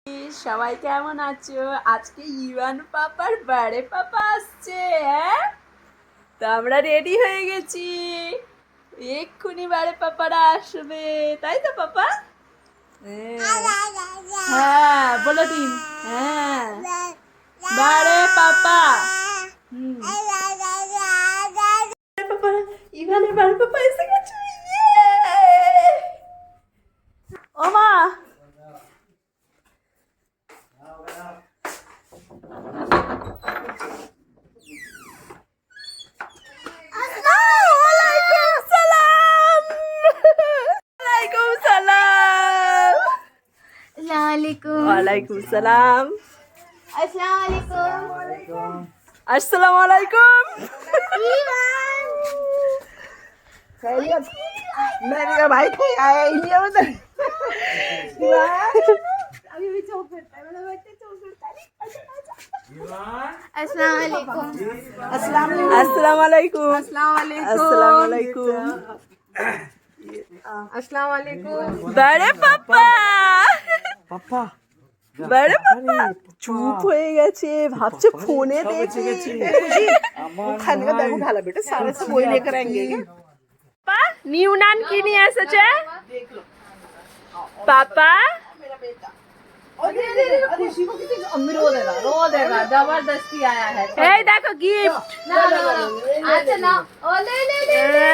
সবাই কেমন আছো? আজকে ইভান পাপার বার্থডে পাপা আসছে। হ্যাঁ, তো আমরা রেডি হয়ে গেছি, এক্ষুনি বার্থডে পাপারা আসবে, তাই তো পাপা? হ্যাঁ বলে দিন, হ্যাঁ বার্থডে পাপা। ইভানের বার্থডে পাপা এসে গেছে। ও মা, वालेकुम सलाम। अस्सलाम वालेकुम। मेरे भाई कोई आया ही नहीं है उधर। अभी भी चौक करता है, मेरा बच्चा चौक करता है। अस्सलाम वालेकुम। अस्सलाम वालेकुम। अस्सलाम वालेकुम। अस्सलाम वालेकुम। बड़े पापा, पापा बड़े पापा चुप হয়ে গেছে, ভাবছে ফোনে দেখে। खाने का देखो खाला बेटा, सारे सब वही लेकर आएंगे। পাপা নিউ নান কি নিয়ে এসেছে? পাপা खुशी को किसी अम्मी रो देगा जबरदस्ती आया है। এই দেখো গিফট। अच्छा ना ओ ले ले ले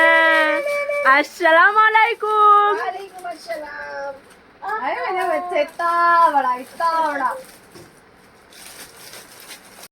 अस्सलाम वालेकुम। वालेकुम अस्सलाम। अरे मेरा बच्चा इतना बड़ा